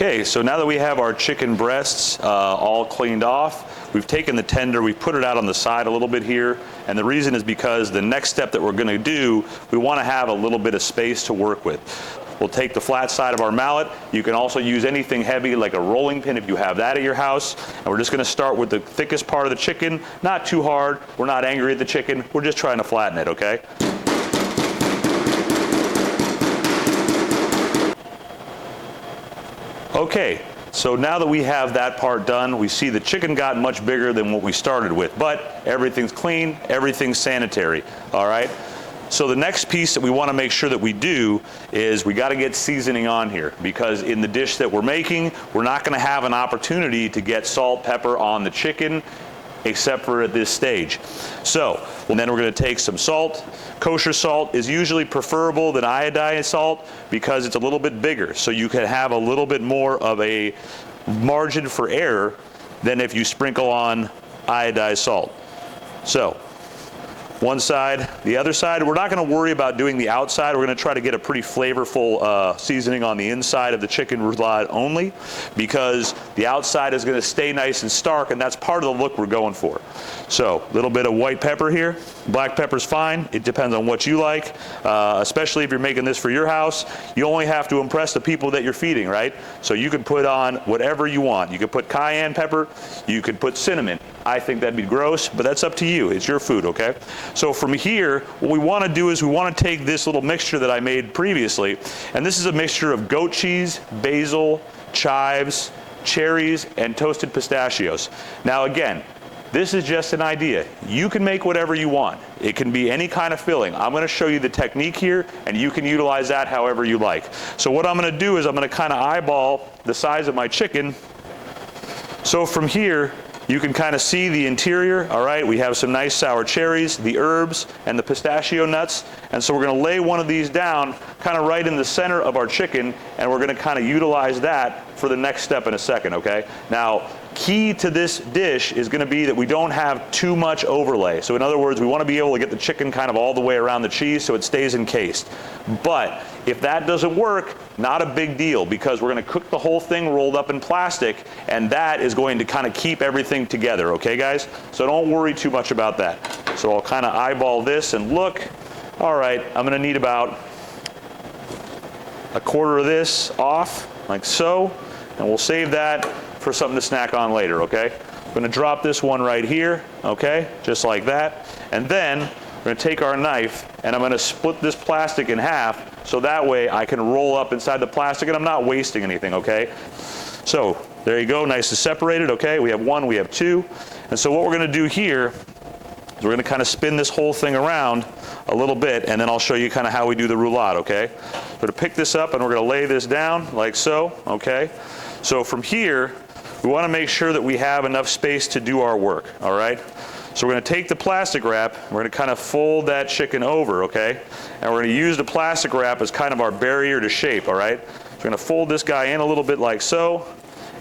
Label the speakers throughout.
Speaker 1: Okay, so now that we have our chicken breasts all cleaned off, we've taken the tender, we've put it out on the side a little bit here, and the reason is because the next step that we're gonna do, we wanna have a little bit of space to work with. We'll take the flat side of our mallet. You can also use anything heavy like a rolling pin if you have that at your house. And we're just gonna start with the thickest part of the chicken, not too hard. We're not angry at the chicken, we're just trying to flatten it, okay? Okay, so now that we have that part done, we see the chicken got much bigger than what we started with, but everything's clean, everything's sanitary, all right? So the next piece that we want to make sure that we do is we got to get seasoning on here, because in the dish that we're making, we're not going to have an opportunity to get salt, pepper on the chicken, except for at this stage. So, and then we're going to take some salt. Kosher salt is usually preferable than iodized salt because it's a little bit bigger, so you can have a little bit more of a margin for error than if you sprinkle on iodized salt. So, one side, the other side. We're not going to worry about doing the outside. We're going to try to get a pretty flavorful seasoning on the inside of the chicken roulade only, because the outside is going to stay nice and stark, and that's part of the look we're going for. So a little bit of white pepper here. Black pepper's fine. It depends on what you like, especially if you're making this for your house. You only have to impress the people that you're feeding, right? So you can put on whatever you want. You could put cayenne pepper. You could put cinnamon. I think that'd be gross, but that's up to you. It's your food, okay? So from here, what we want to do is we want to take this little mixture that I made previously, and this is a mixture of goat cheese, basil, chives, cherries, and toasted pistachios. Now again, this is just an idea. You can make whatever you want. It can be any kind of filling. I'm going to show you the technique here, and you can utilize that however you like. So what I'm going to do is I'm going to kind of eyeball the size of my chicken. So from here, you can kind of see the interior, all right? We have some nice sour cherries, the herbs, and the pistachio nuts. And so we're gonna lay one of these down kind of right in the center of our chicken, and we're gonna kind of utilize that for the next step in a second, okay? Now, key to this dish is gonna be that we don't have too much overlay. So in other words, we wanna be able to get the chicken kind of all the way around the cheese so it stays encased. But if that doesn't work, not a big deal, because we're gonna cook the whole thing rolled up in plastic, and that is going to kind of keep everything together, okay guys? So don't worry too much about that. So I'll kind of eyeball this and look. All right, I'm gonna need about a quarter of this off, like so, and we'll save that for something to snack on later, okay? I'm gonna drop this one right here, okay? Just like that. And then we're gonna take our knife and I'm gonna split this plastic in half so that way I can roll up inside the plastic and I'm not wasting anything, okay? So there you go, nice and separated, okay? We have one, we have two. And so what we're gonna do here is we're gonna kind of spin this whole thing around a little bit, and then I'll show you kind of how we do the roulade, okay? We're gonna pick this up and we're gonna lay this down like so, okay? So from here, we wanna make sure that we have enough space to do our work, all right? So we're gonna take the plastic wrap, we're gonna kind of fold that chicken over, okay? And we're gonna use the plastic wrap as kind of our barrier to shape, all right? So we're gonna fold this guy in a little bit like so,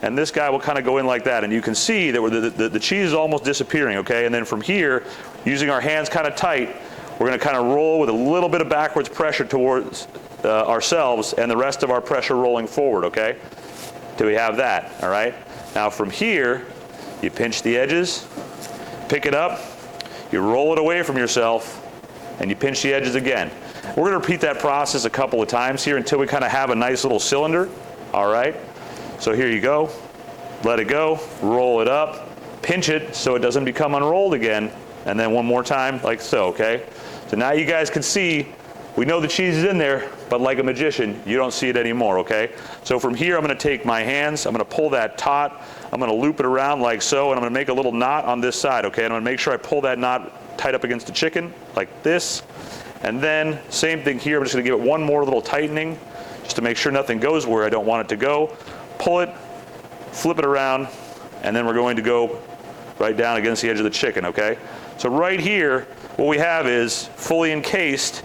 Speaker 1: and this guy will kind of go in like that. And you can see that the cheese is almost disappearing, okay? And then from here, using our hands kind of tight, we're gonna kind of roll with a little bit of backwards pressure towards ourselves and the rest of our pressure rolling forward, okay? Till we have that, all right? Now from here, you pinch the edges, pick it up, you roll it away from yourself, and you pinch the edges again. We're gonna repeat that process a couple of times here until we kind of have a nice little cylinder, all right? So here you go, let it go, roll it up, pinch it so it doesn't become unrolled again, and then one more time like so, okay? So now you guys can see, we know the cheese is in there, but like a magician, you don't see it anymore, okay? So from here, I'm gonna take my hands, I'm gonna pull that taut, I'm gonna loop it around like so, and I'm gonna make a little knot on this side, okay? And I'm gonna make sure I pull that knot tight up against the chicken, like this. And then, same thing here, I'm just gonna give it one more little tightening, just to make sure nothing goes where I don't want it to go. Pull it, flip it around, and then we're going to go right down against the edge of the chicken, okay? So right here, what we have is fully encased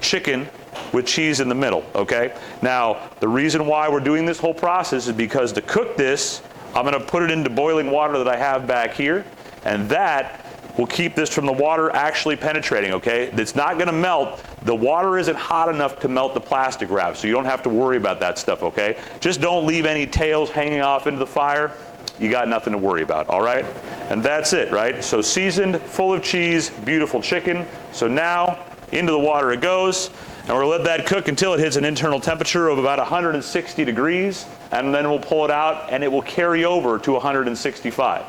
Speaker 1: chicken with cheese in the middle, okay? Now, the reason why we're doing this whole process is because to cook this, I'm gonna put it into boiling water that I have back here, and that will keep this from the water actually penetrating, okay? It's not gonna melt The water isn't hot enough to melt the plastic wrap, so you don't have to worry about that stuff, okay? Just don't leave any tails hanging off into the fire. You got nothing to worry about, all right? And that's it, right? So seasoned, full of cheese, beautiful chicken. So now, into the water it goes, and we're gonna let that cook until it hits an internal temperature of about 160 degrees, and then we'll pull it out, and it will carry over to 165.